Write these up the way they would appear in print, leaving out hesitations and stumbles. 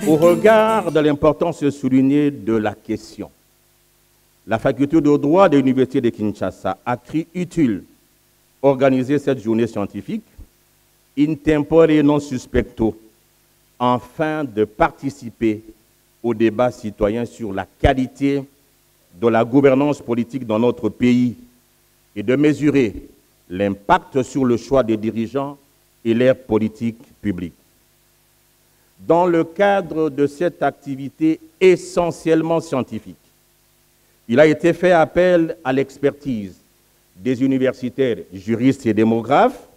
Au regard de l'importance soulignée de la question, la faculté de droit de l'Université de Kinshasa a cru utile organiser cette journée scientifique in tempore non suspecto, afin de participer au débat citoyen sur la qualité de la gouvernance politique dans notre pays et de mesurer l'impact sur le choix des dirigeants et leur politique publique. Dans le cadre de cette activité essentiellement scientifique, il a été fait appel à l'expertise des universitaires, juristes et démographes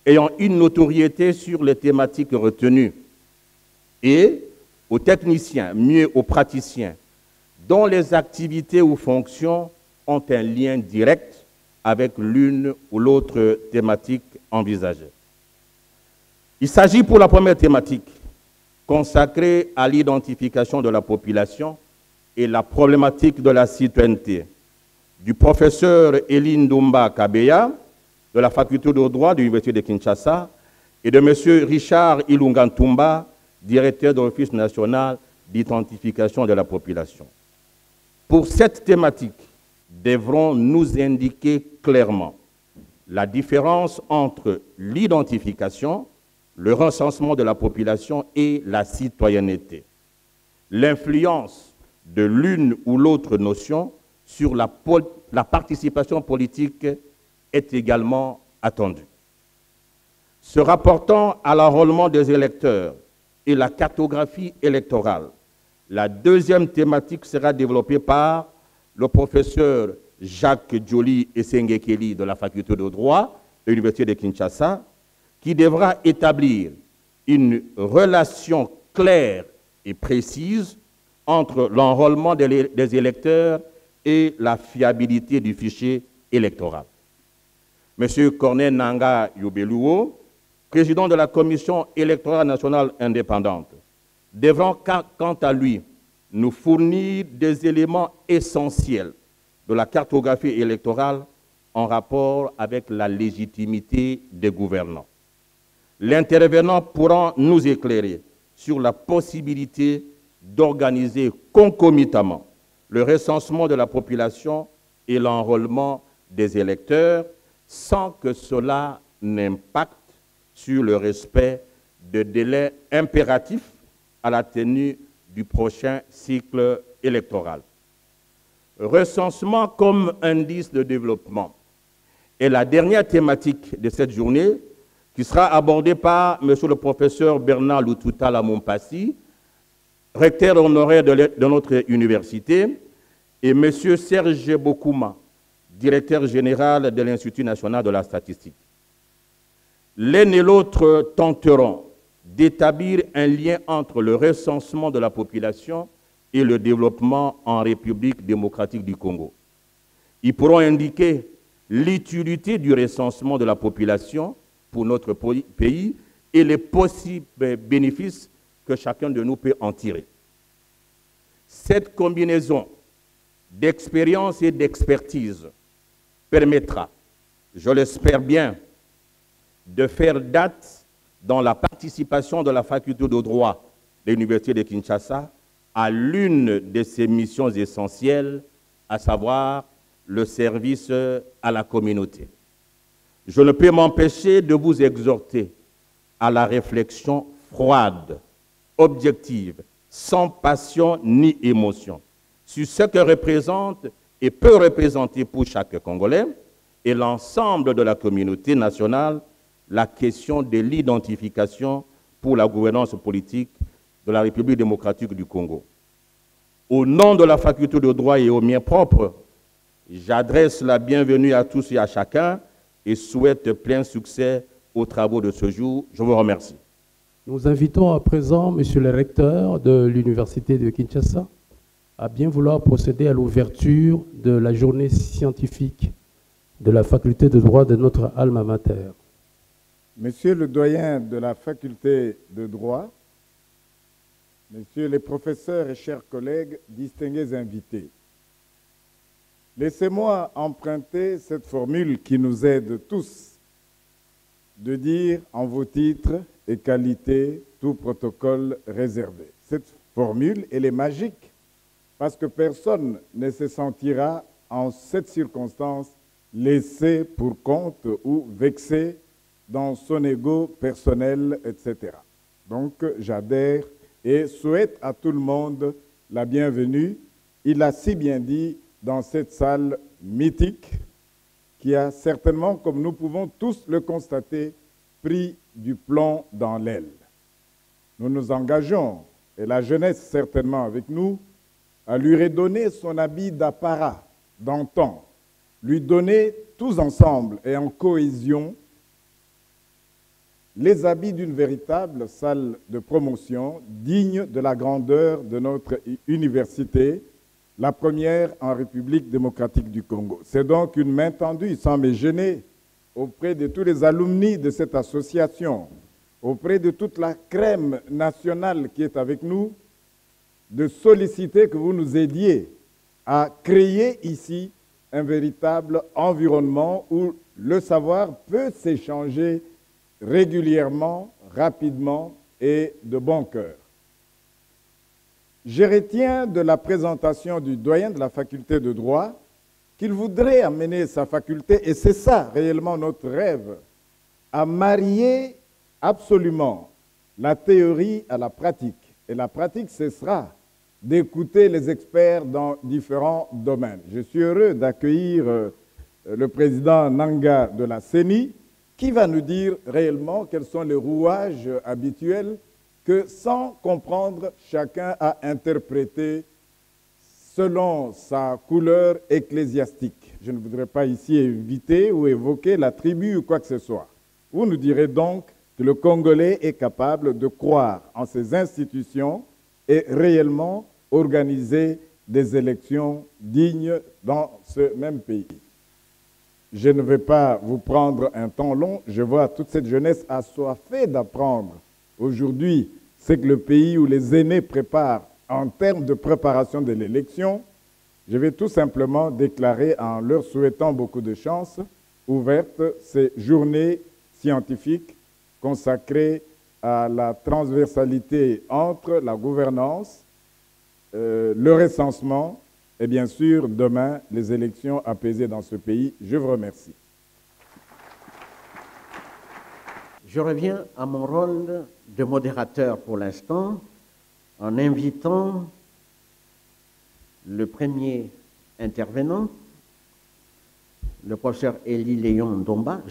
ayant une notoriété sur les thématiques retenues et aux techniciens, mieux aux praticiens, dont les activités ou fonctions ont un lien direct avec l'une ou l'autre thématique envisagée. Il s'agit pour la première thématique consacrée à l'identification de la population et la problématique de la citoyenneté, du professeur Eline Dumba Kabeya, de la faculté de droit de l'Université de Kinshasa, et de M. Richard Ilungantumba, directeur de l'Office national d'identification de la population. Pour cette thématique, devront nous indiquer clairement la différence entre l'identification, le recensement de la population et la citoyenneté. L'influence de l'une ou l'autre notion sur la participation politique est également attendue. Se rapportant à l'enrôlement des électeurs et la cartographie électorale, la deuxième thématique sera développée par le professeur Jacques Djoli Essengekeli de la faculté de droit de l'Université de Kinshasa, qui devra établir une relation claire et précise entre l'enrôlement des électeurs et la fiabilité du fichier électoral. M. Corneille Nanga Yobeluo, président de la Commission électorale nationale indépendante, devra quant à lui nous fournir des éléments essentiels de la cartographie électorale en rapport avec la légitimité des gouvernants. L'intervenant pourra nous éclairer sur la possibilité d'organiser concomitamment le recensement de la population et l'enrôlement des électeurs sans que cela n'impacte sur le respect de délais impératifs à la tenue du prochain cycle électoral. Recensement comme indice de développement est la dernière thématique de cette journée qui sera abordée par M. le professeur Bernard Lututa Lamompassi, recteur honoraire de notre université, et M. Serge Bokouma, directeur général de l'Institut national de la statistique. L'un et l'autre tenteront d'établir un lien entre le recensement de la population et le développement en République démocratique du Congo. Ils pourront indiquer l'utilité du recensement de la population pour notre pays et les possibles bénéfices que chacun de nous peut en tirer. Cette combinaison d'expérience et d'expertise permettra, je l'espère bien, de faire date dans la participation de la faculté de droit de l'Université de Kinshasa à l'une de ses missions essentielles, à savoir le service à la communauté. Je ne peux m'empêcher de vous exhorter à la réflexion froide, objective, sans passion ni émotion, sur ce que représente et peut représenter pour chaque Congolais et l'ensemble de la communauté nationale la question de l'identification pour la gouvernance politique de la République démocratique du Congo. Au nom de la faculté de droit et au mien propre, j'adresse la bienvenue à tous et à chacun et souhaite plein succès aux travaux de ce jour. Je vous remercie. Nous invitons à présent Monsieur le recteur de l'Université de Kinshasa à bien vouloir procéder à l'ouverture de la journée scientifique de la faculté de droit de notre alma mater. Monsieur le doyen de la faculté de droit, Messieurs les professeurs et chers collègues, distingués invités, laissez-moi emprunter cette formule qui nous aide tous, de dire en vos titres et qualités tout protocole réservé. Cette formule, elle est magique parce que personne ne se sentira en cette circonstance laissé pour compte ou vexé dans son ego personnel, etc. Donc, j'adhère et souhaite à tout le monde la bienvenue. Il a si bien dit dans cette salle mythique qui a certainement, comme nous pouvons tous le constater, pris du plomb dans l'aile. Nous nous engageons, et la jeunesse certainement avec nous, à lui redonner son habit d'apparat, d'antan, lui donner tous ensemble et en cohésion les habits d'une véritable salle de promotion digne de la grandeur de notre université, la première en République démocratique du Congo. C'est donc une main tendue, sans me gêner, auprès de tous les alumni de cette association, auprès de toute la crème nationale qui est avec nous, de solliciter que vous nous aidiez à créer ici un véritable environnement où le savoir peut s'échanger régulièrement, rapidement et de bon cœur. Je retiens de la présentation du doyen de la faculté de droit qu'il voudrait amener sa faculté, et c'est ça réellement notre rêve, à marier absolument la théorie à la pratique. Et la pratique, ce sera d'écouter les experts dans différents domaines. Je suis heureux d'accueillir le président Nanga de la CENI, qui va nous dire réellement quels sont les rouages habituels que, sans comprendre, chacun a interprété selon sa couleur ecclésiastique. Je ne voudrais pas ici éviter ou évoquer la tribu ou quoi que ce soit. Vous nous direz donc que le Congolais est capable de croire en ses institutions et réellement organiser des élections dignes dans ce même pays. Je ne vais pas vous prendre un temps long. Je vois toute cette jeunesse assoiffée d'apprendre aujourd'hui ce que le pays où les aînés préparent en termes de préparation de l'élection. Je vais tout simplement déclarer, en leur souhaitant beaucoup de chance, ouvertes ces journées scientifiques consacrées à la transversalité entre la gouvernance, le recensement et bien sûr, demain, les élections apaisées dans ce pays. Je vous remercie. Je reviens à mon rôle de modérateur pour l'instant, en invitant le premier intervenant, le professeur Élie Léon Ndomba.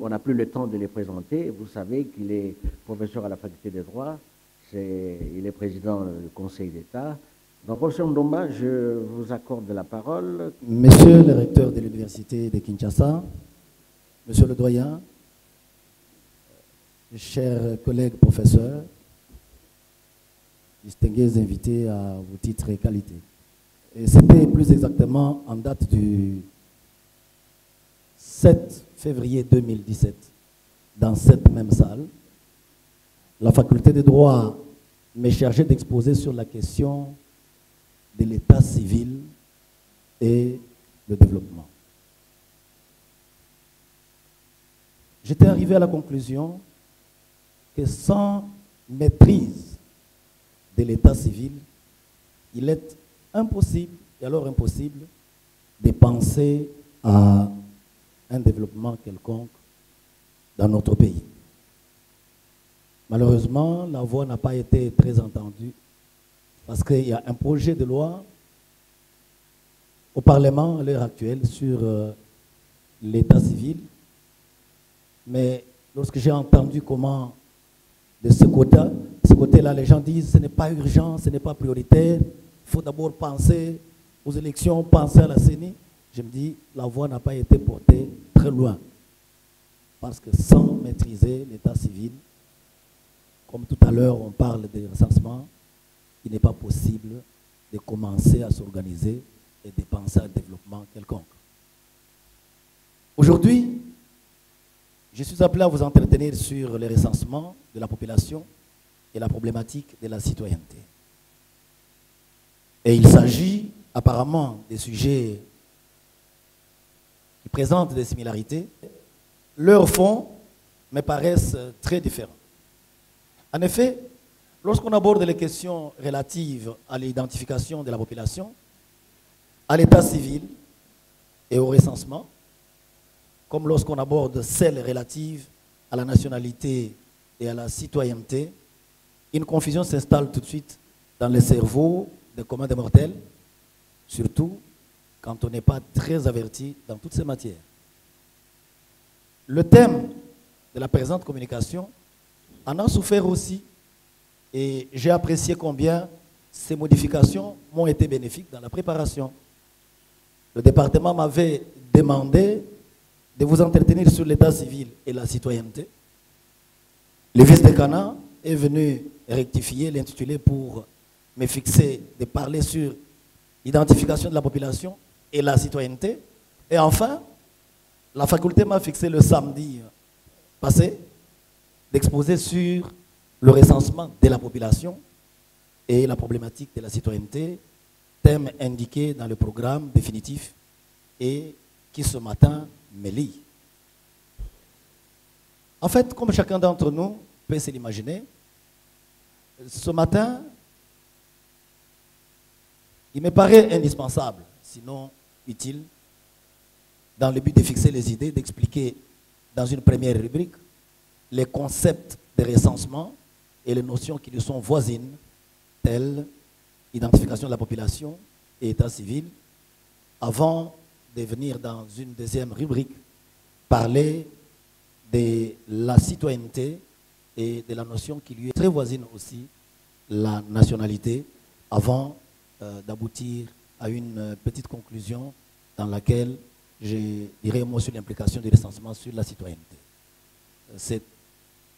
On n'a plus le temps de les présenter. Vous savez qu'il est professeur à la faculté de droit, il est président du Conseil d'État. Donc, professeur Ndomba, je vous accorde la parole. Monsieur le recteur de l'Université de Kinshasa, monsieur le doyen, chers collègues professeurs, distingués invités à vos titres et qualités. Et c'était plus exactement en date du 7 février 2017, dans cette même salle, la faculté de droit m'est chargée d'exposer sur la question de l'état civil et le développement. J'étais arrivé à la conclusion que sans maîtrise de l'état civil, il est impossible, et alors impossible, de penser à un développement quelconque dans notre pays. Malheureusement, la voix n'a pas été très entendue parce qu'il y a un projet de loi au Parlement à l'heure actuelle sur l'état civil. Mais lorsque j'ai entendu comment, de ce côté-là, les gens disent ce n'est pas urgent, ce n'est pas prioritaire, il faut d'abord penser aux élections, penser à la CENI, je me dis la voix n'a pas été portée très loin. Parce que sans maîtriser l'état civil, comme tout à l'heure on parle de recensement, il n'est pas possible de commencer à s'organiser et de penser à un développement quelconque. Aujourd'hui, je suis appelé à vous entretenir sur le recensement de la population et la problématique de la citoyenneté. Et il s'agit apparemment des sujets qui présentent des similarités. Leurs fonds me paraissent très différents. En effet, lorsqu'on aborde les questions relatives à l'identification de la population, à l'état civil et au recensement, comme lorsqu'on aborde celles relatives à la nationalité et à la citoyenneté, une confusion s'installe tout de suite dans le cerveau des communs des mortels, surtout quand on n'est pas très averti dans toutes ces matières. Le thème de la présente communication en a souffert aussi, et j'ai apprécié combien ces modifications m'ont été bénéfiques dans la préparation. Le département m'avait demandé de vous entretenir sur l'état civil et la citoyenneté. Le vice-décanat est venu rectifier l'intitulé pour me fixer de parler sur l'identification de la population et la citoyenneté. Et enfin, la faculté m'a fixé le samedi passé d'exposer sur le recensement de la population et la problématique de la citoyenneté, thème indiqué dans le programme définitif et qui ce matin me lie. En fait, comme chacun d'entre nous peut se l'imaginer, ce matin, il me paraît indispensable, sinon utile, dans le but de fixer les idées, d'expliquer dans une première rubrique les concepts de recensement et les notions qui lui sont voisines, telles identification de la population et état civil, avant de venir dans une deuxième rubrique parler de la citoyenneté et de la notion qui lui est très voisine aussi, la nationalité, avant d'aboutir à une petite conclusion dans laquelle je dirai un mot sur l'implication du recensement sur la citoyenneté. C'est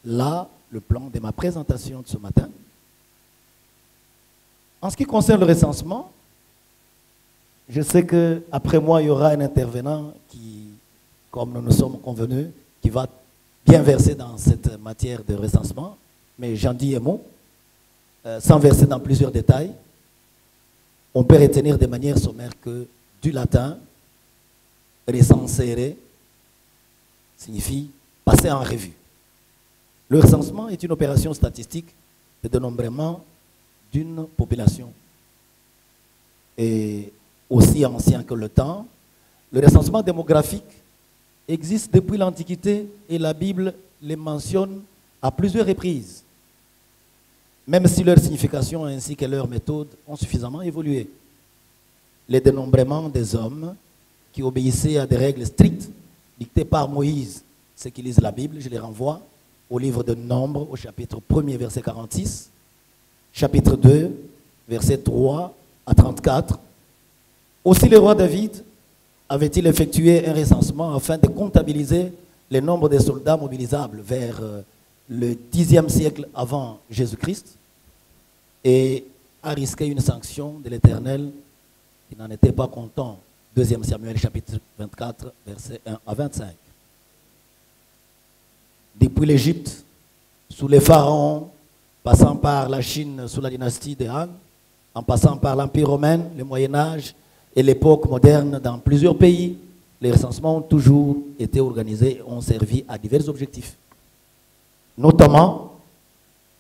là le plan de ma présentation de ce matin. En ce qui concerne le recensement, je sais qu'après moi, il y aura un intervenant qui, comme nous nous sommes convenus, qui va bien verser dans cette matière de recensement, mais j'en dis un mot, sans verser dans plusieurs détails. On peut retenir de manière sommaire que du latin, recensere signifie passer en revue. Le recensement est une opération statistique de dénombrement d'une population. Et aussi ancien que le temps, le recensement démographique existe depuis l'Antiquité et la Bible les mentionne à plusieurs reprises, même si leur signification ainsi que leur méthode ont suffisamment évolué. Les dénombrements des hommes qui obéissaient à des règles strictes dictées par Moïse, ceux qui lisent la Bible, je les renvoie au livre de Nombres, au chapitre 1er, verset 46, chapitre 2, verset 3 à 34. Aussi le roi David avait-il effectué un recensement afin de comptabiliser le nombre de soldats mobilisables vers le 10e siècle avant Jésus-Christ et a risqué une sanction de l'Éternel qui n'en était pas content. 2 Samuel chapitre 24, verset 1 à 25. Depuis l'Égypte, sous les pharaons, passant par la Chine sous la dynastie de Han, en passant par l'Empire romain, le Moyen-Âge et l'époque moderne dans plusieurs pays, les recensements ont toujours été organisés et ont servi à divers objectifs. Notamment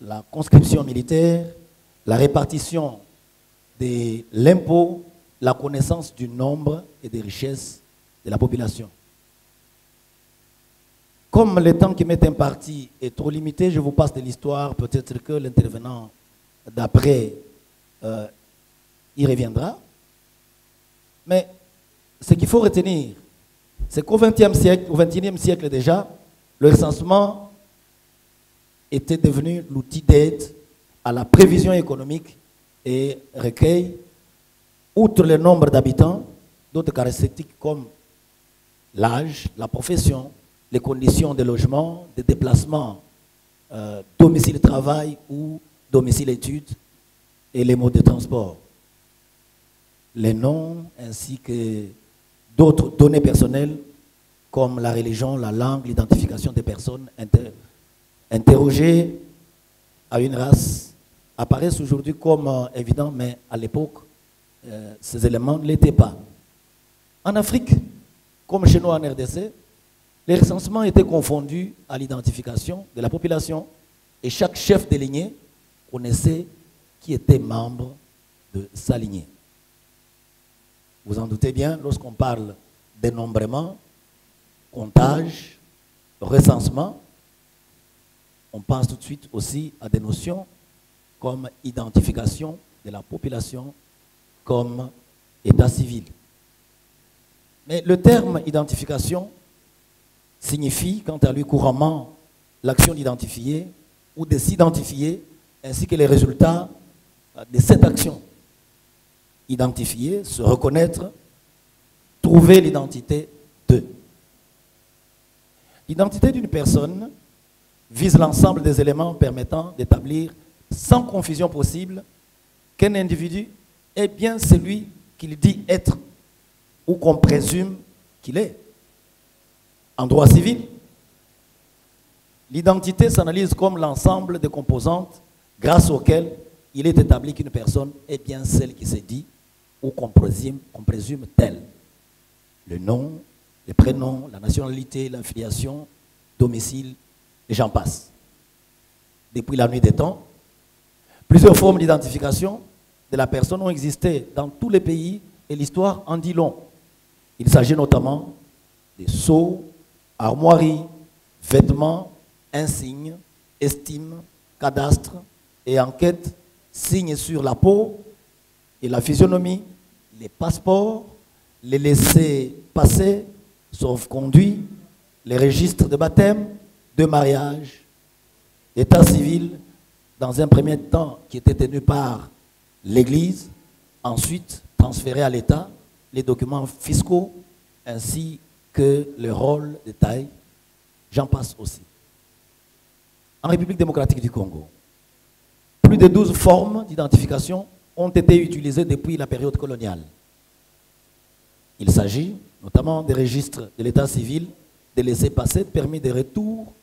la conscription militaire, la répartition de l'impôt, la connaissance du nombre et des richesses de la population. Comme le temps qui m'est imparti est trop limité, je vous passe de l'histoire, peut-être que l'intervenant d'après y reviendra. Mais ce qu'il faut retenir, c'est qu'au XXIe siècle déjà, le recensement était devenu l'outil d'aide à la prévision économique et recueille, outre le nombre d'habitants, d'autres caractéristiques comme l'âge, la profession, les conditions de logement, de déplacement, domicile-travail ou domicile-études et les modes de transport. Les noms ainsi que d'autres données personnelles comme la religion, la langue, l'identification des personnes interrogées à une race apparaissent aujourd'hui comme évidents, mais à l'époque, ces éléments ne l'étaient pas. En Afrique, comme chez nous en RDC, les recensements étaient confondus à l'identification de la population et chaque chef de lignée connaissait qui était membre de sa lignée. Vous en doutez bien, lorsqu'on parle dénombrement, comptage, recensement, on pense tout de suite aussi à des notions comme identification de la population, comme état civil. Mais le terme identification signifie, quant à lui, couramment l'action d'identifier ou de s'identifier, ainsi que les résultats de cette action. Identifier, se reconnaître, trouver l'identité d'eux. L'identité d'une personne vise l'ensemble des éléments permettant d'établir sans confusion possible qu'un individu est bien celui qu'il dit être ou qu'on présume qu'il est. En droit civil, l'identité s'analyse comme l'ensemble des composantes grâce auxquelles il est établi qu'une personne est bien celle qui s'est dit ou qu'on présume telle. Le nom, les prénoms, la nationalité, l'affiliation, domicile, et j'en passe. Depuis la nuit des temps, plusieurs formes d'identification de la personne ont existé dans tous les pays et l'histoire en dit long. Il s'agit notamment des sceaux, armoiries, vêtements, insignes, estimes, cadastres et enquêtes, signes sur la peau et la physionomie, les passeports, les laissez-passer, sauf-conduits, les registres de baptême, de mariage, état civil, dans un premier temps qui était tenu par l'Église, ensuite transféré à l'État, les documents fiscaux, ainsi que le rôle de taille, j'en passe aussi. En République démocratique du Congo, plus de 12 formes d'identification ont été utilisées depuis la période coloniale. Il s'agit notamment des registres de l'état civil, des laissez-passer, permis de retour,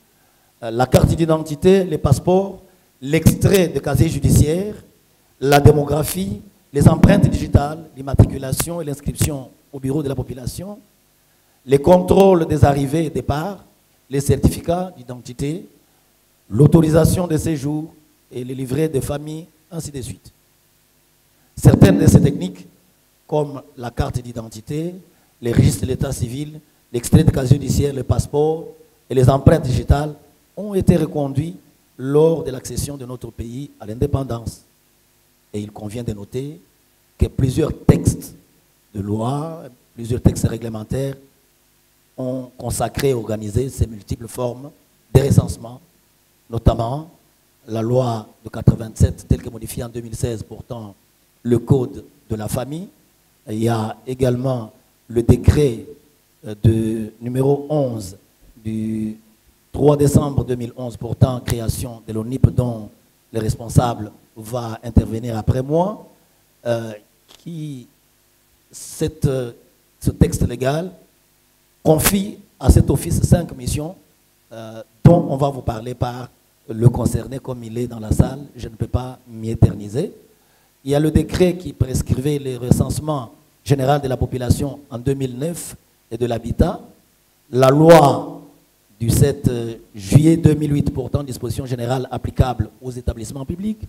la carte d'identité, les passeports, l'extrait de casier judiciaire, la démographie, les empreintes digitales, l'immatriculation et l'inscription au bureau de la population, les contrôles des arrivées et départs, les certificats d'identité, l'autorisation de séjour et les livrets de famille, ainsi de suite. Certaines de ces techniques, comme la carte d'identité, les registres de l'état civil, l'extrait de casier judiciaire, le passeport et les empreintes digitales, ont été reconduits lors de l'accession de notre pays à l'indépendance. Et il convient de noter que plusieurs textes de loi, plusieurs textes réglementaires ont consacré et organisé ces multiples formes de recensement, notamment la loi de 87 telle que modifiée en 2016 portant le code de la famille. Il y a également le décret numéro 11 du 3 décembre 2011 portant création de l'ONIP dont le responsable va intervenir après moi, ce texte légal confie à cet office 5 missions dont on va vous parler par le concerné comme il est dans la salle. Je ne peux pas m'y éterniser. Il y a le décret qui prescrivait le recensement général de la population en 2009 et de l'habitat. La loi du 7 juillet 2008 portant dispositions générales applicables aux établissements publics.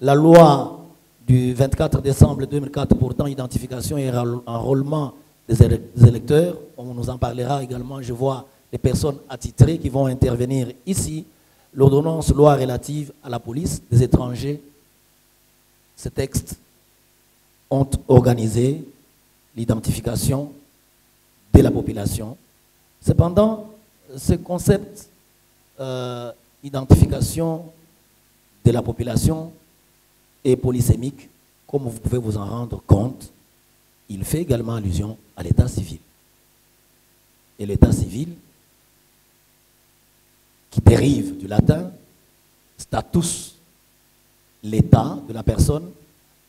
La loi du 24 décembre 2004 portant identification et enrôlement des électeurs. On nous en parlera également. Je vois les personnes attitrées qui vont intervenir ici. L'ordonnance loi relative à la police des étrangers. Ces textes ont organisé l'identification de la population. Cependant, ce concept d'identification de la population est polysémique, comme vous pouvez vous en rendre compte. Il fait également allusion à l'état civil. Et l'état civil, qui dérive du latin status, l'état de la personne,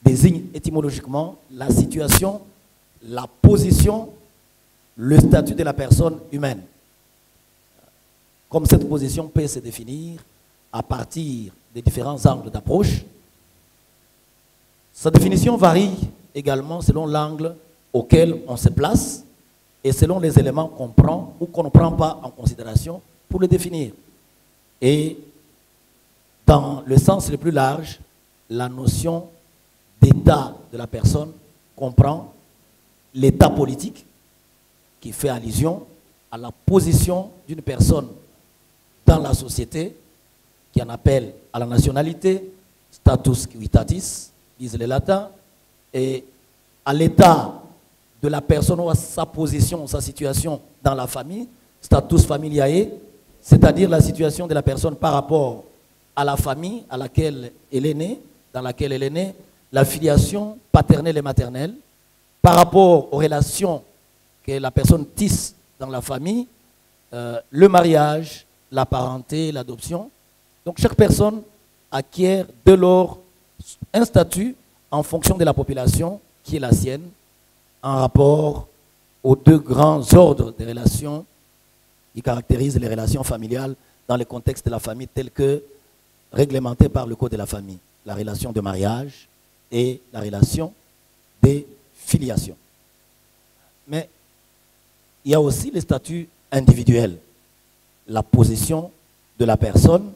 désigne étymologiquement la situation, la position, le statut de la personne humaine. Comme cette position peut se définir à partir des différents angles d'approche, sa définition varie également selon l'angle auquel on se place et selon les éléments qu'on prend ou qu'on ne prend pas en considération pour le définir. Et dans le sens le plus large, la notion d'état de la personne comprend l'état politique qui fait allusion à la position d'une personne dans la société, qui en appelle à la nationalité, status quitatis, disent les latins, et à l'état de la personne ou à sa position, sa situation dans la famille, status familiae, c'est-à-dire la situation de la personne par rapport à la famille à laquelle elle est née, dans laquelle elle est née, la filiation paternelle et maternelle, par rapport aux relations que la personne tisse dans la famille, le mariage, la parenté, l'adoption. Donc chaque personne acquiert dès lors un statut en fonction de la population qui est la sienne, en rapport aux deux grands ordres de relations qui caractérisent les relations familiales dans le contexte de la famille tel que réglementé par le Code de la famille. La relation de mariage et la relation des filiations. Mais il y a aussi le statut individuel, la position de la personne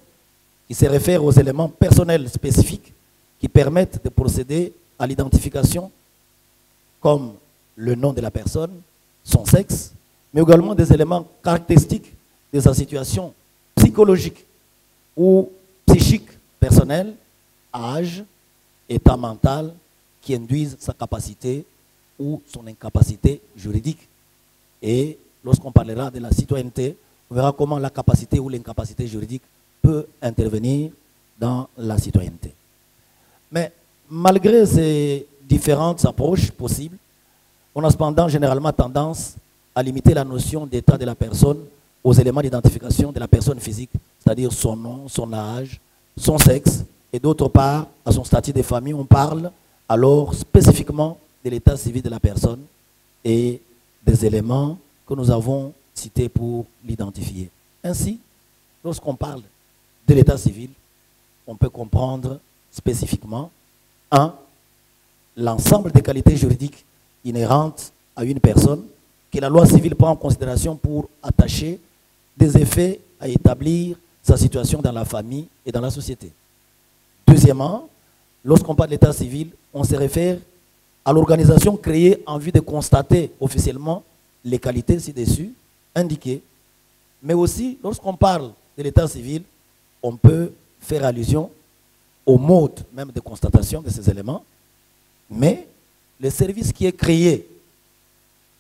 qui se réfère aux éléments personnels spécifiques qui permettent de procéder à l'identification comme le nom de la personne, son sexe, mais également des éléments caractéristiques de sa situation psychologique ou psychique personnelle, âge, état mental qui induisent sa capacité ou son incapacité juridique. Et lorsqu'on parlera de la citoyenneté, on verra comment la capacité ou l'incapacité juridique peut intervenir dans la citoyenneté. Mais malgré ces différentes approches possibles, on a cependant généralement tendance à limiter la notion d'état de la personne aux éléments d'identification de la personne physique, c'est-à-dire son nom, son âge, son sexe, et d'autre part, à son statut de famille. On parle alors spécifiquement de l'état civil de la personne et des éléments que nous avons cités pour l'identifier. Ainsi, lorsqu'on parle de l'état civil, on peut comprendre spécifiquement 1. L'ensemble des qualités juridiques inhérentes à une personne que la loi civile prend en considération pour attacher des effets à établir sa situation dans la famille et dans la société. Deuxièmement, lorsqu'on parle de l'état civil, on se réfère à l'organisation créée en vue de constater officiellement les qualités ci-dessus indiquées. Mais aussi, lorsqu'on parle de l'état civil, on peut faire allusion au mode même de constatation de ces éléments, mais le service qui est créé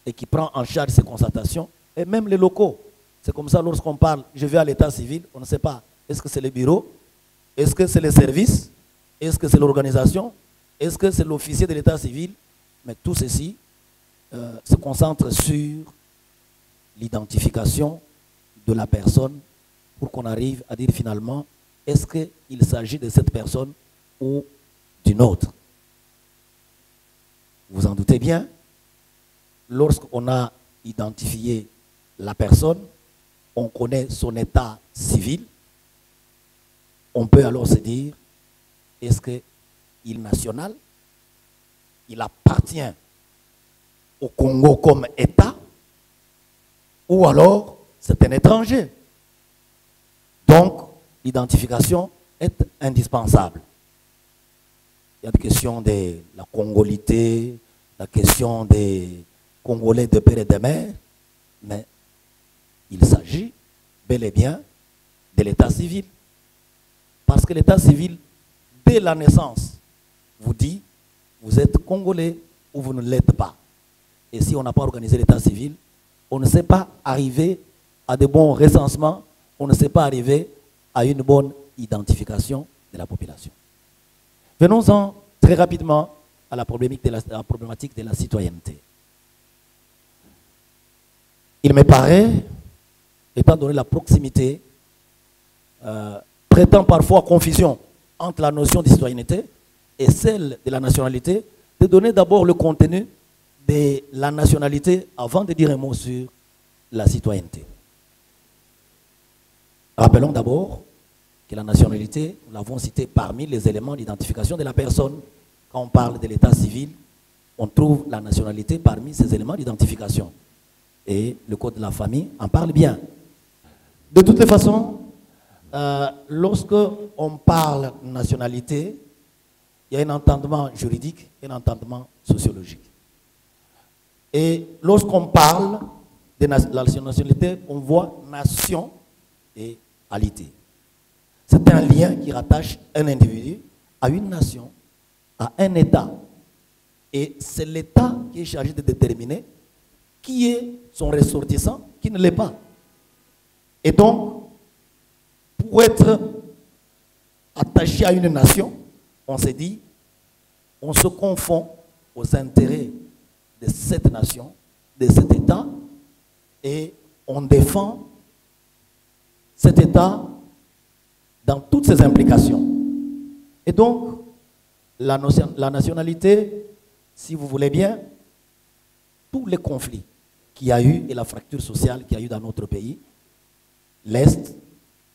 et qui prend en charge ces constatations, et même les locaux. C'est comme ça, lorsqu'on parle, je vais à l'état civil, on ne sait pas, est-ce que c'est le bureau, est-ce que c'est le service, est-ce que c'est l'organisation, est-ce que c'est l'officier de l'état civil, mais tout ceci se concentre sur l'identification de la personne pour qu'on arrive à dire finalement, est-ce qu'il s'agit de cette personne ou d'une autre. Vous en doutez bien, lorsqu'on a identifié la personne, on connaît son état civil, on peut alors se dire, est-ce qu'il est national, il appartient au Congo comme État, ou alors c'est un étranger. Donc, l'identification est indispensable. Il y a la question de la congolité, la question des Congolais de père et de mère, mais il s'agit bel et bien de l'état civil. Parce que l'état civil, dès la naissance, vous dit, vous êtes Congolais ou vous ne l'êtes pas. Et si on n'a pas organisé l'état civil, on ne sait pas arriver à de bons recensements, on ne sait pas arriver à une bonne identification de la population. Venons-en très rapidement à la problématique de la citoyenneté. Il me paraît, étant donné la proximité, prêtant parfois confusion entre la notion de citoyenneté et celle de la nationalité, de donner d'abord le contenu de la nationalité avant de dire un mot sur la citoyenneté. Rappelons d'abord que la nationalité, nous l'avons cité parmi les éléments d'identification de la personne quand on parle de l'état civil on trouve la nationalité parmi ces éléments d'identification. Et le code de la famille en parle bien. De toutes les façons, lorsque on parle nationalité, il y a un entendement juridique et un entendement sociologique. Et lorsqu'on parle de la nationalité, on voit nation et alité. C'est un lien qui rattache un individu à une nation, à un État. Et c'est l'État qui est chargé de déterminer qui est son ressortissant, qui ne l'est pas. Et donc, pour être attaché à une nation, on s'est dit, on se confond aux intérêts de cette nation, de cet État, et on défend cet État dans toutes ses implications. Et donc, la nationalité, si vous voulez bien, tous les conflits qu'il y a eu et la fracture sociale qu'il y a eu dans notre pays, l'Est,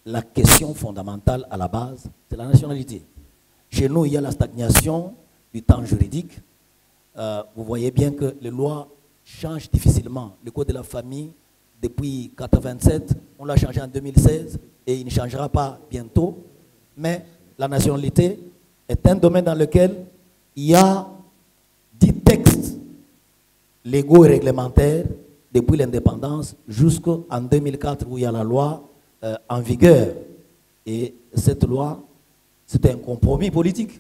la question fondamentale à la base, c'est la nationalité. Chez nous, il y a la stagnation du temps juridique. Vous voyez bien que les lois changent difficilement. Le code de la famille, depuis 1987, on l'a changé en 2016 et il ne changera pas bientôt. Mais la nationalité est un domaine dans lequel il y a 10 textes légaux et réglementaires depuis l'indépendance jusqu'en 2004 où il y a la loi en vigueur. Et cette loi, c'était un compromis politique.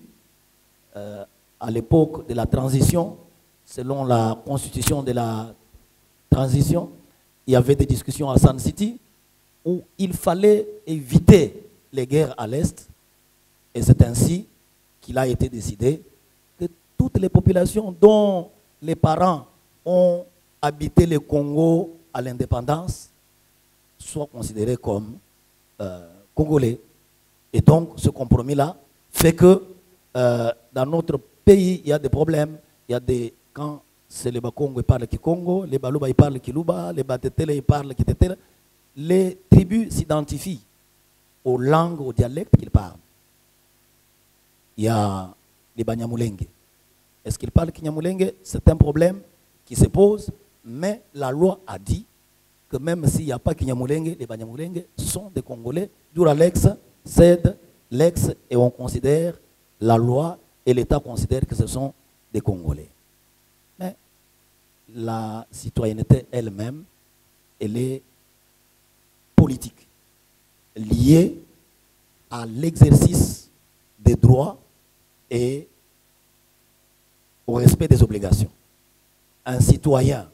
À l'époque de la transition, selon la constitution de la transition, il y avait des discussions à Sun City où il fallait éviter les guerres à l'Est. Et c'est ainsi qu'il a été décidé que toutes les populations dont les parents ont habité le Congo à l'indépendance soient considérées comme congolais. Et donc, ce compromis-là fait que dans notre pays, il y a des problèmes. Il y a des... Quand c'est les Bakongo, ils parlent Kikongo, les Baluba, ils parlent Kiluba, les Batetele, ils parlent Kitetele. Les tribus s'identifient aux langues, aux dialectes qu'ils parlent. Il y a les Banyamulenge. Est-ce qu'ils parlent Kinyamulenge? C'est un problème qui se pose, mais la loi a dit que même s'il n'y a pas Kinyamulenge, les Banyamulenge sont des Congolais. D'où l'ex, cède, l'ex, et on considère, la loi et l'État considèrent que ce sont des Congolais. Mais la citoyenneté elle-même, elle est politique, liée à l'exercice des droits et au respect des obligations. Un citoyen,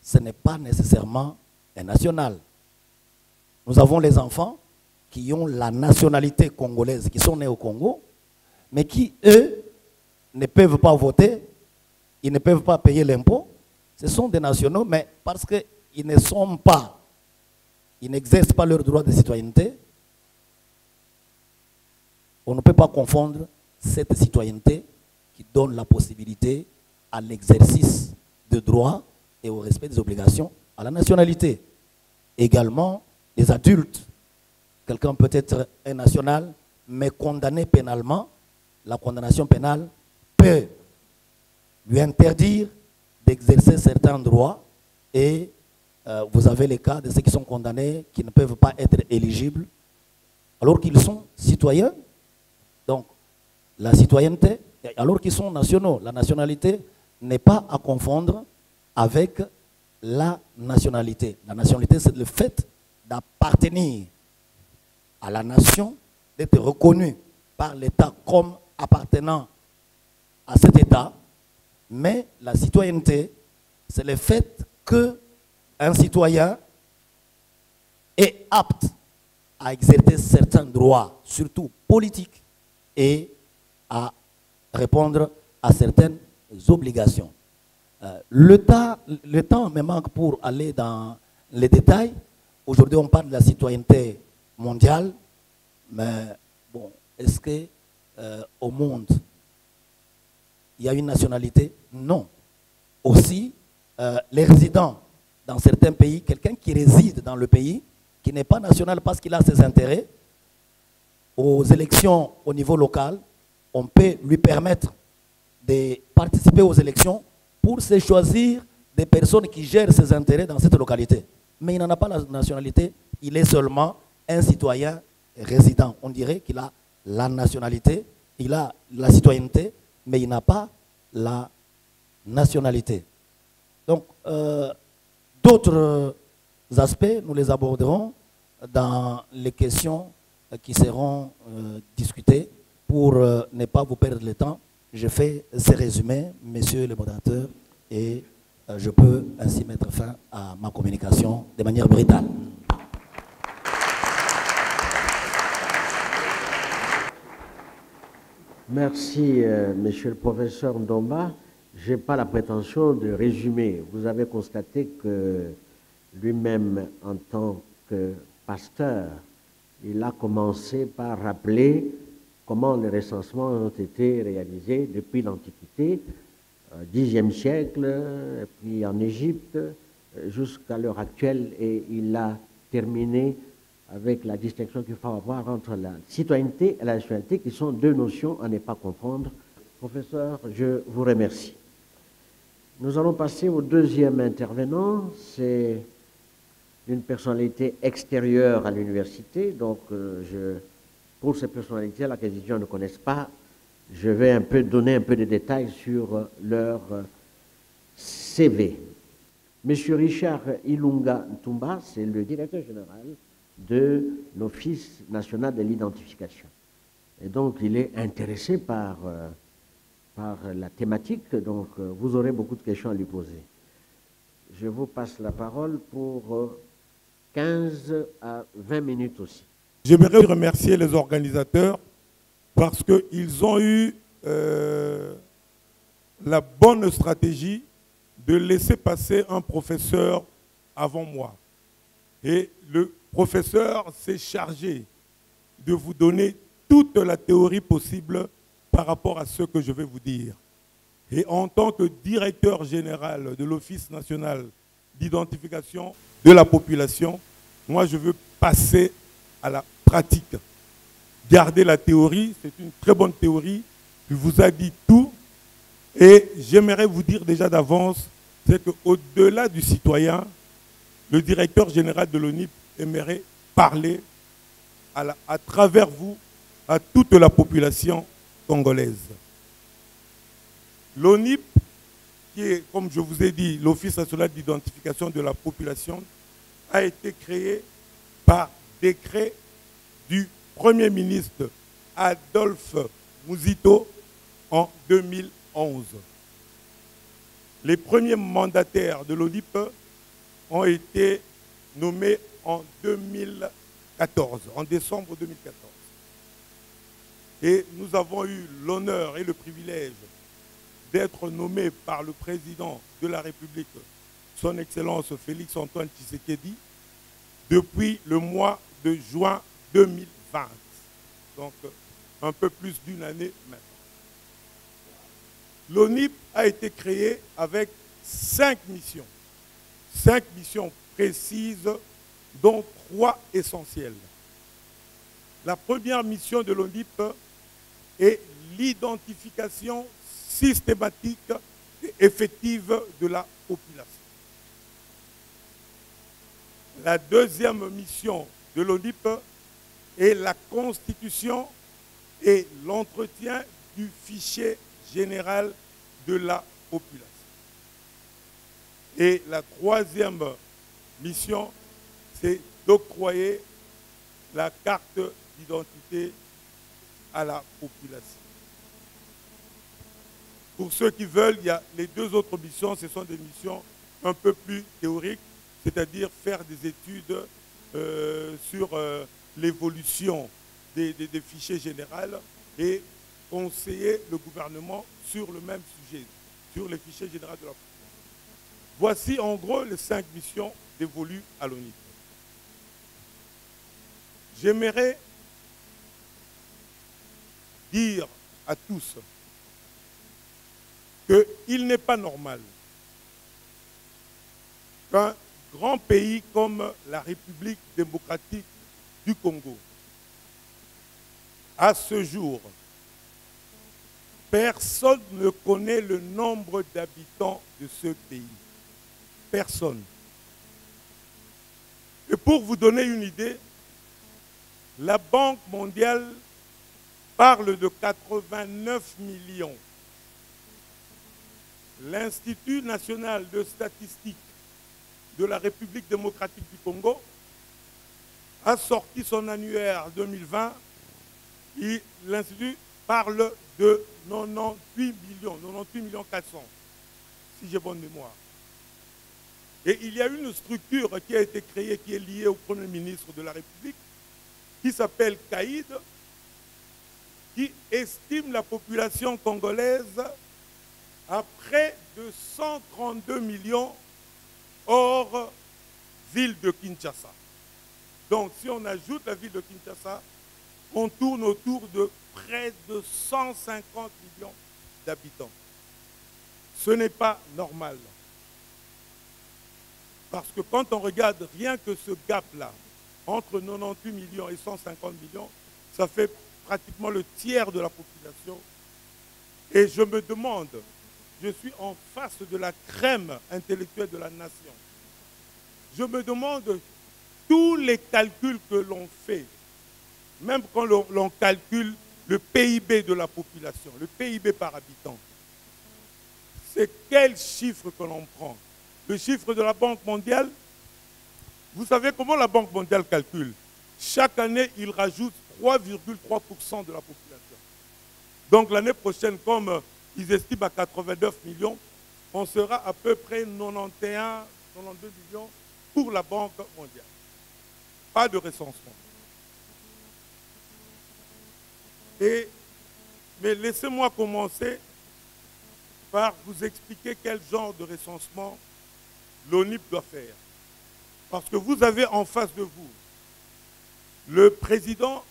ce n'est pas nécessairement un national. Nous avons les enfants qui ont la nationalité congolaise, qui sont nés au Congo, mais qui, eux, ne peuvent pas voter, ils ne peuvent pas payer l'impôt. Ce sont des nationaux, mais parce qu'ils ne sont pas, ils n'exercent pas leur droit de citoyenneté, on ne peut pas confondre cette citoyenneté qui donne la possibilité à l'exercice de droits et au respect des obligations à la nationalité. Également, les adultes, quelqu'un peut être un national, mais condamné pénalement, la condamnation pénale peut lui interdire d'exercer certains droits et vous avez les cas de ceux qui sont condamnés qui ne peuvent pas être éligibles alors qu'ils sont citoyens. Donc, la citoyenneté, alors qu'ils sont nationaux, la nationalité n'est pas à confondre avec la nationalité. La nationalité, c'est le fait d'appartenir à la nation, d'être reconnu par l'État comme appartenant à cet État. Mais la citoyenneté, c'est le fait qu'un citoyen est apte à exercer certains droits, surtout politiques, et à répondre à certaines obligations. Le temps me manque pour aller dans les détails. Aujourd'hui, on parle de la citoyenneté mondiale, mais bon, est-ce que au monde, il y a une nationalité? Non. Aussi, les résidents dans certains pays, quelqu'un qui réside dans le pays, qui n'est pas national parce qu'il a ses intérêts, aux élections au niveau local, on peut lui permettre de participer aux élections pour se choisir des personnes qui gèrent ses intérêts dans cette localité. Mais il n'en a pas la nationalité, il est seulement un citoyen résident. On dirait qu'il a la nationalité, il a la citoyenneté, mais il n'a pas la nationalité. Donc, d'autres aspects, nous les aborderons dans les questions qui seront discutées. Pour ne pas vous perdre le temps, je fais ces résumés, messieurs les modérateurs, et je peux ainsi mettre fin à ma communication de manière brutale. Merci, monsieur le professeur Ndomba. Je n'ai pas la prétention de résumer. Vous avez constaté que lui-même, en tant que pasteur, il a commencé par rappeler comment les recensements ont été réalisés depuis l'Antiquité, Xe siècle, et puis en Égypte, jusqu'à l'heure actuelle, et il a terminé avec la distinction qu'il faut avoir entre la citoyenneté et la nationalité, qui sont deux notions à ne pas confondre. Professeur, je vous remercie. Nous allons passer au deuxième intervenant. C'est une personnalité extérieure à l'université, donc pour ces personnalités, la étudiants ne connaissent pas, je vais donner un peu de détails sur leur CV. Monsieur Richard Ilunga Ntumba, c'est le directeur général de l'Office national de l'identification. Et donc, il est intéressé par la thématique, donc vous aurez beaucoup de questions à lui poser. Je vous passe la parole pour 15 à 20 minutes aussi. J'aimerais remercier les organisateurs parce qu'ils ont eu la bonne stratégie de laisser passer un professeur avant moi. Et le professeur s'est chargé de vous donner toute la théorie possible par rapport à ce que je vais vous dire. Et en tant que directeur général de l'Office national d'identification de la population, moi je veux passer à la pratique. Garder la théorie, c'est une très bonne théorie, il vous a dit tout. Et j'aimerais vous dire déjà d'avance, c'est qu'au-delà du citoyen, le directeur général de l'ONIP aimerait parler à travers vous à toute la population congolaise. L'ONIP, qui est, comme je vous ai dit, l'Office national d'identification de la population, a été créé par décret du Premier ministre Adolphe Muzito en 2011. Les premiers mandataires de l'ONIP ont été nommés en 2014, en décembre 2014. Et nous avons eu l'honneur et le privilège d'être nommés par le président de la République, son Excellence Félix Antoine Tshisekedi, depuis le mois de juin 2020. Donc, un peu plus d'une année maintenant. L'ONIP a été créé avec 5 missions. 5 missions précises, dont 3 essentielles. La première mission de l'ONIP est l'identification systématique et effective de la population. La deuxième mission de l'ONIP est la constitution et l'entretien du fichier général de la population. Et la troisième mission, c'est d'octroyer la carte d'identité à la population. Pour ceux qui veulent, il y a les 2 autres missions, ce sont des missions un peu plus théoriques, c'est-à-dire faire des études sur l'évolution des fichiers généraux et conseiller le gouvernement sur le même sujet, sur les fichiers généraux de la population. Voici en gros les 5 missions dévolues à l'ONIP. J'aimerais dire à tous qu'il n'est pas normal qu'un grand pays comme la République démocratique du Congo, à ce jour, Personne ne connaît le nombre d'habitants de ce pays. Personne. Et pour vous donner une idée, la Banque mondiale parle de 89 millions. L'Institut national de statistique de la République démocratique du Congo a sorti son annuaire 2020 et l'Institut parle de 98 millions 400, si j'ai bonne mémoire. Et il y a une structure qui a été créée, qui est liée au Premier ministre de la République, qui s'appelle CAID, qui estime la population congolaise à près de 132 millions hors ville de Kinshasa. Donc si on ajoute la ville de Kinshasa, on tourne autour de près de 150 millions d'habitants. Ce n'est pas normal. Parce que quand on regarde rien que ce gap-là, entre 98 millions et 150 millions, ça fait pratiquement le tiers de la population. Et je me demande, je suis en face de la crème intellectuelle de la nation. Je me demande tous les calculs que l'on fait, même quand l'on calcule le PIB de la population, le PIB par habitant, c'est quel chiffre que l'on prend? Le chiffre de la Banque mondiale, vous savez comment la Banque mondiale calcule? Chaque année, il rajoute 3,3% de la population. Donc l'année prochaine, comme ils estiment à 89 millions, on sera à peu près 91, 92 millions pour la Banque mondiale. Pas de recensement. Mais laissez-moi commencer par vous expliquer quel genre de recensement l'ONIP doit faire. Parce que vous avez en face de vous le président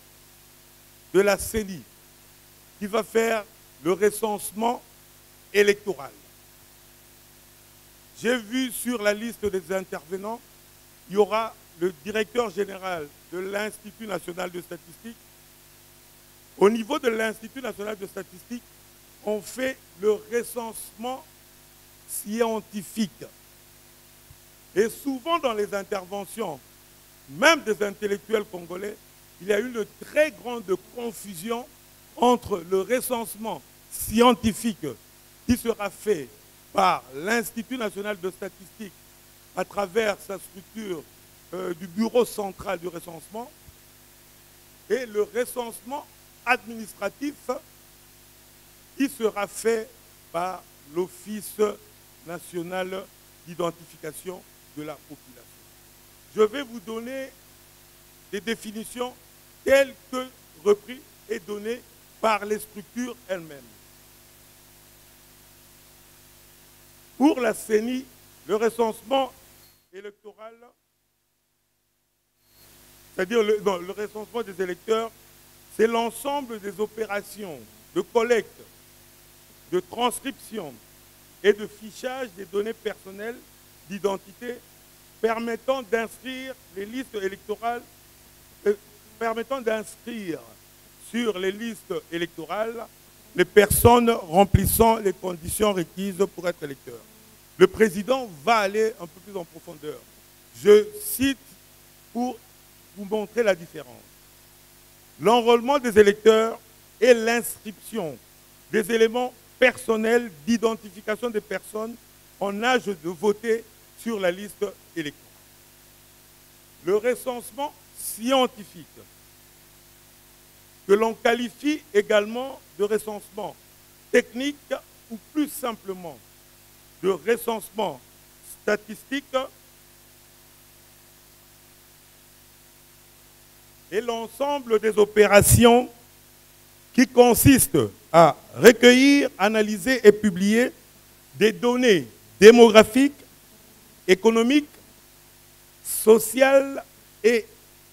de la CENI qui va faire le recensement électoral. J'ai vu sur la liste des intervenants, il y aura le directeur général de l'Institut national de statistique. Au niveau de l'Institut national de statistique, on fait le recensement scientifique. Et souvent dans les interventions, même des intellectuels congolais, il y a eu une très grande confusion entre le recensement scientifique qui sera fait par l'Institut national de statistique à travers sa structure du bureau central du recensement et le recensement administratif qui sera fait par l'Office national d'identification de la population. Je vais vous donner des définitions telles que reprises et données par les structures elles-mêmes. Pour la CENI, le recensement électoral, c'est-à-dire le recensement des électeurs, c'est l'ensemble des opérations de collecte, de transcription et de fichage des données personnelles d'identité permettant d'inscrire les listes électorales, permettant d'inscrire sur les listes électorales les personnes remplissant les conditions requises pour être électeur. Le président va aller un peu plus en profondeur. Je cite pour vous montrer la différence. L'enrôlement des électeurs et l'inscription des éléments personnels d'identification des personnes en âge de voter sur la liste électorale. Le recensement scientifique, que l'on qualifie également de recensement technique ou plus simplement de recensement statistique, et l'ensemble des opérations qui consistent à recueillir, analyser et publier des données démographiques, économiques, sociales et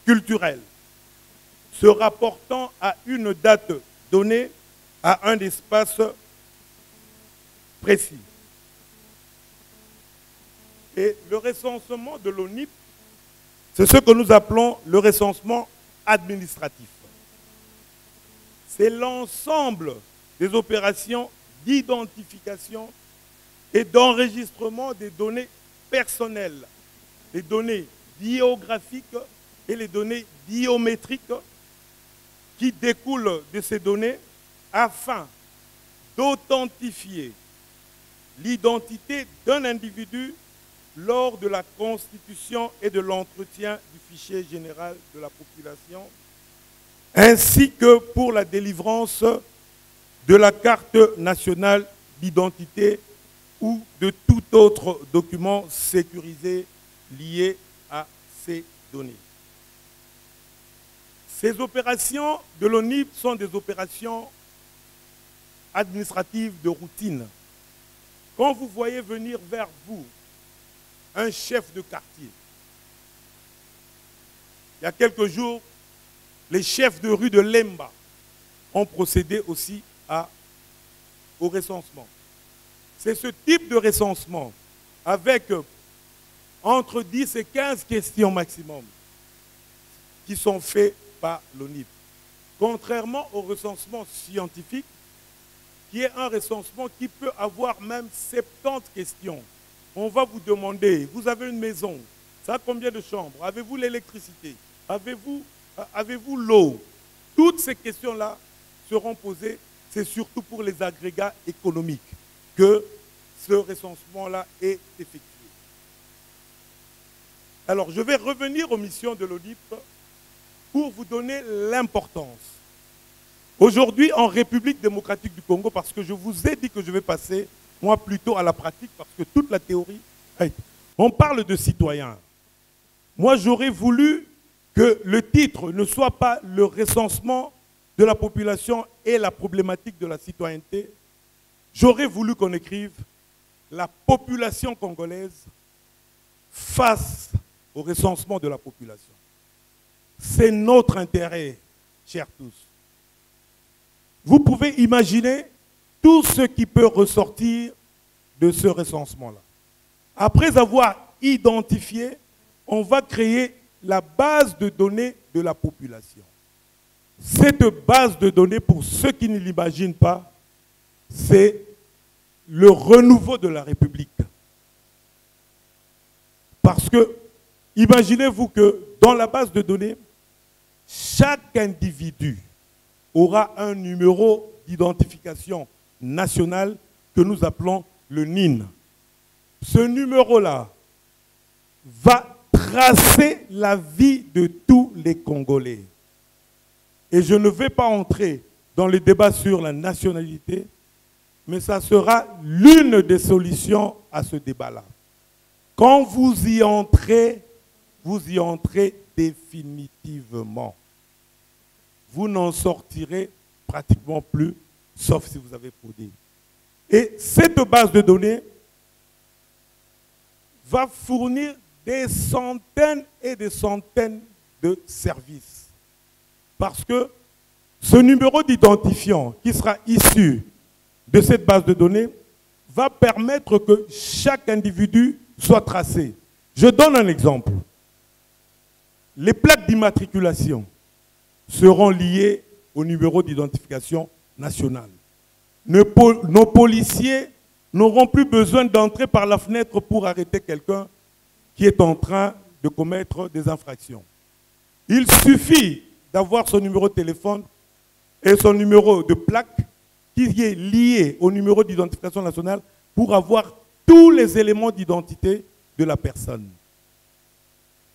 culturelles, se rapportant à une date donnée, à un espace précis. Et le recensement de l'ONIP, c'est ce que nous appelons le recensement administratif. C'est l'ensemble des opérations d'identification et d'enregistrement des données personnelles, les données biographiques et les données biométriques qui découlent de ces données afin d'authentifier l'identité d'un individu lors de la constitution et de l'entretien du fichier général de la population, ainsi que pour la délivrance de la carte nationale d'identité ou de tout autre document sécurisé lié à ces données. Ces opérations de l'ONIP sont des opérations administratives de routine. Quand vous voyez venir vers vous un chef de quartier, il y a quelques jours, les chefs de rue de Lemba ont procédé aussi au recensement. C'est ce type de recensement avec entre 10 et 15 questions maximum qui sont faits par l'ONIP. Contrairement au recensement scientifique, qui est un recensement qui peut avoir même 70 questions. On va vous demander, vous avez une maison, ça a combien de chambres? Avez-vous l'électricité? Avez-vous l'eau? Toutes ces questions-là seront posées, c'est surtout pour les agrégats économiques que ce recensement-là est effectué. Alors, je vais revenir aux missions de l'ONIP pour vous donner l'importance. Aujourd'hui, en République démocratique du Congo, parce que je vous ai dit que je vais passer, moi, plutôt à la pratique, parce que toute la théorie, on parle de citoyens. Moi, j'aurais voulu que le titre ne soit pas le recensement de la population et la problématique de la citoyenneté. J'aurais voulu qu'on écrive la population congolaise face au recensement de la population. C'est notre intérêt, chers tous. Vous pouvez imaginer tout ce qui peut ressortir de ce recensement-là. Après avoir identifié, on va créer la base de données de la population. Cette base de données, pour ceux qui ne l'imaginent pas, c'est le renouveau de la République. Parce que, imaginez-vous que dans la base de données, chaque individu aura un numéro d'identification nationale que nous appelons le NIN. Ce numéro-là va tracer la vie de tous les Congolais. Et je ne vais pas entrer dans le débat sur la nationalité, mais ça sera l'une des solutions à ce débat-là. Quand vous y entrez définitivement. Vous n'en sortirez pratiquement plus, sauf si vous avez fraudé. Et cette base de données va fournir des centaines et des centaines de services. Parce que ce numéro d'identifiant qui sera issu de cette base de données va permettre que chaque individu soit tracé. Je donne un exemple. Les plaques d'immatriculation seront liées au numéro d'identification national. Nos policiers n'auront plus besoin d'entrer par la fenêtre pour arrêter quelqu'un qui est en train de commettre des infractions. Il suffit d'avoir son numéro de téléphone et son numéro de plaque qui est lié au numéro d'identification nationale pour avoir tous les éléments d'identité de la personne.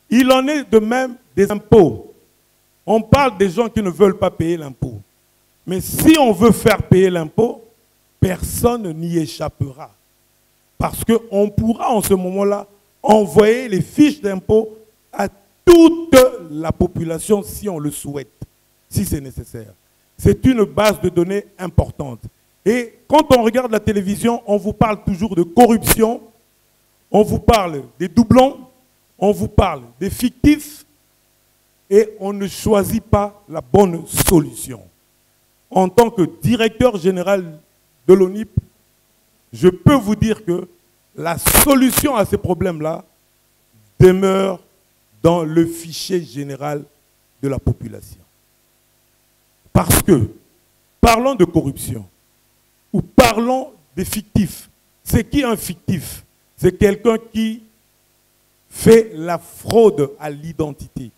Il en est de même des impôts. On parle des gens qui ne veulent pas payer l'impôt. Mais si on veut faire payer l'impôt, personne n'y échappera. Parce qu'on pourra en ce moment-là envoyer les fiches d'impôt à toute la population si on le souhaite, si c'est nécessaire. C'est une base de données importante. Et quand on regarde la télévision, on vous parle toujours de corruption, on vous parle des doublons, on vous parle des fictifs, et on ne choisit pas la bonne solution. En tant que directeur général de l'ONIP, je peux vous dire que la solution à ces problèmes-là demeure dans le fichier général de la population. Parce que, parlons de corruption, ou parlons des fictifs. C'est qui un fictif? C'est quelqu'un qui fait la fraude à l'identité.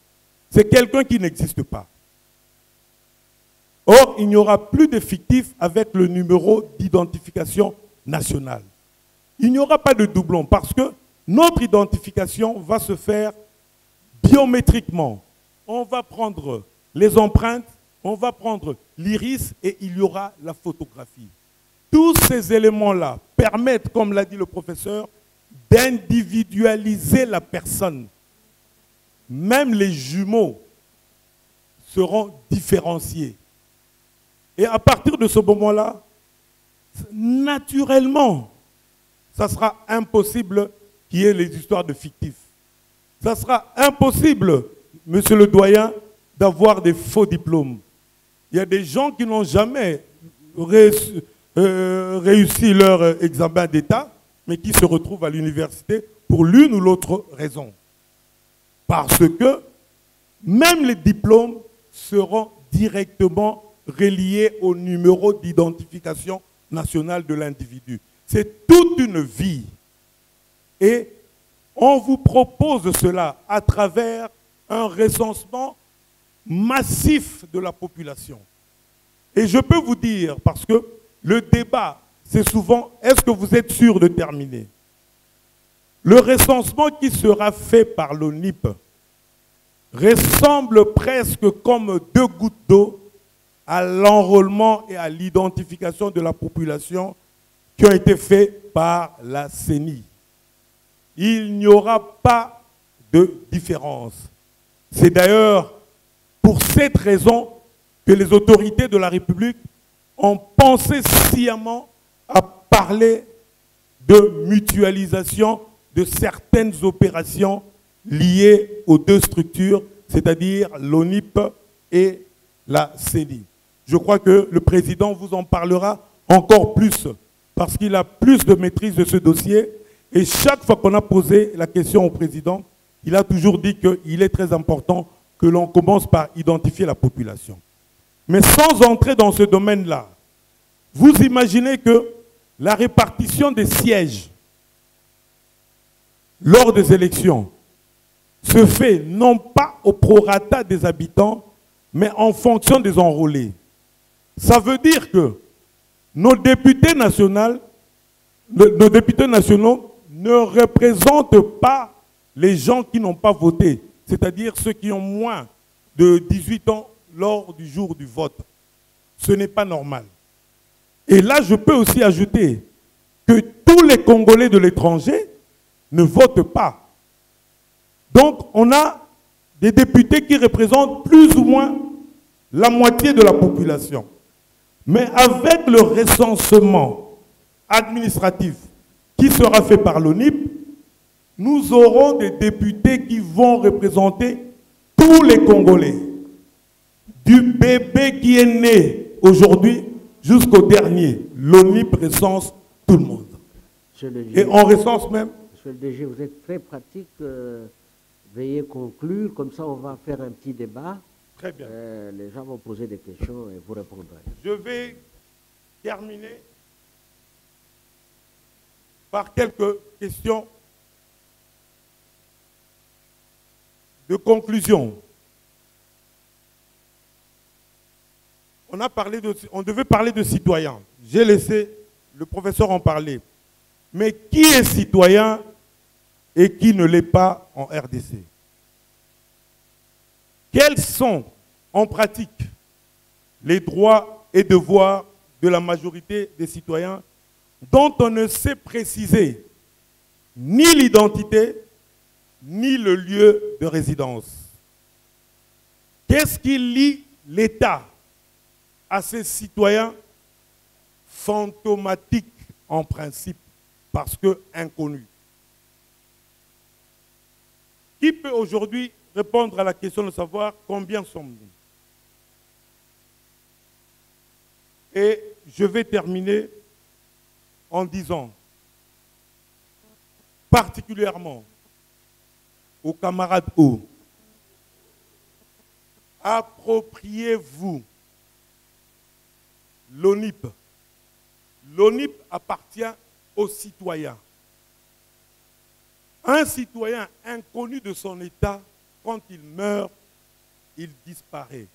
C'est quelqu'un qui n'existe pas. Or, il n'y aura plus de fictifs avec le numéro d'identification nationale. Il n'y aura pas de doublon parce que notre identification va se faire biométriquement. On va prendre les empreintes, on va prendre l'iris et il y aura la photographie. Tous ces éléments-là permettent, comme l'a dit le professeur, d'individualiser la personne. Même les jumeaux seront différenciés. Et à partir de ce moment-là, naturellement, ça sera impossible qu'il y ait les histoires de fictifs. Ça sera impossible, monsieur le doyen, d'avoir des faux diplômes. Il y a des gens qui n'ont jamais réussi leur examen d'État, mais qui se retrouvent à l'université pour l'une ou l'autre raison. Parce que même les diplômes seront directement reliés au numéro d'identification nationale de l'individu. C'est toute une vie. Et on vous propose cela à travers un recensement massif de la population. Et je peux vous dire, parce que le débat, c'est souvent, est-ce que vous êtes sûr de terminer? Le recensement qui sera fait par l'ONIP ressemble presque comme 2 gouttes d'eau à l'enrôlement et à l'identification de la population qui ont été faits par la CENI. Il n'y aura pas de différence. C'est d'ailleurs pour cette raison que les autorités de la République ont pensé sciemment à parler de mutualisation de certaines opérations liées aux 2 structures, c'est-à-dire l'ONIP et la CENI. Je crois que le président vous en parlera encore plus, parce qu'il a plus de maîtrise de ce dossier. Et chaque fois qu'on a posé la question au président, il a toujours dit qu'il est très important que l'on commence par identifier la population. Mais sans entrer dans ce domaine-là, vous imaginez que la répartition des sièges lors des élections se fait non pas au prorata des habitants, mais en fonction des enrôlés. Ça veut dire que nos députés nationaux ne représentent pas les gens qui n'ont pas voté, c'est-à-dire ceux qui ont moins de 18 ans lors du jour du vote. Ce n'est pas normal. Et là, je peux aussi ajouter que tous les Congolais de l'étranger ne votent pas. Donc, on a des députés qui représentent plus ou moins la moitié de la population. Mais avec le recensement administratif qui sera fait par l'ONIP, nous aurons des députés qui vont représenter tous les Congolais. Du bébé qui est né aujourd'hui jusqu'au dernier. L'ONIP recense tout le monde. Et on recense même... Monsieur le DG, vous êtes très pratique. Veuillez conclure. Comme ça, on va faire un petit débat. Très bien. Les gens vont poser des questions et vous répondrez. Je vais terminer par quelques questions de conclusion. On devait parler de citoyens. J'ai laissé le professeur en parler. Mais qui est citoyen et qui ne l'est pas en RDC? Quels sont, en pratique, les droits et devoirs de la majorité des citoyens dont on ne sait préciser ni l'identité, ni le lieu de résidence? Qu'est-ce qui lie l'État à ces citoyens fantomatiques en principe, parce que inconnus? Qui peut aujourd'hui répondre à la question de savoir combien sommes-nous? Et je vais terminer en disant, particulièrement aux camarades hauts, appropriez-vous l'ONIP L'ONIP appartient aux citoyens. Un citoyen inconnu de son état, quand il meurt, il disparaît.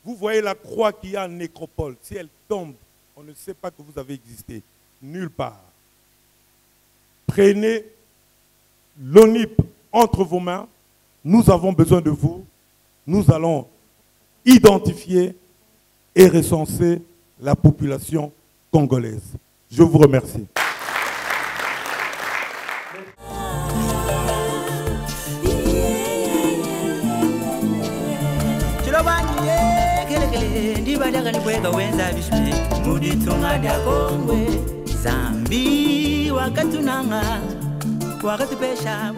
Vous voyez la croix qu'il y a en nécropole. Si elle tombe, on ne sait pas que vous avez existé. Nulle part. Prenez l'ONIP entre vos mains. Nous avons besoin de vous. Nous allons identifier et recenser la population congolaise. Je vous remercie. Zambi wakatunanga wakatupesha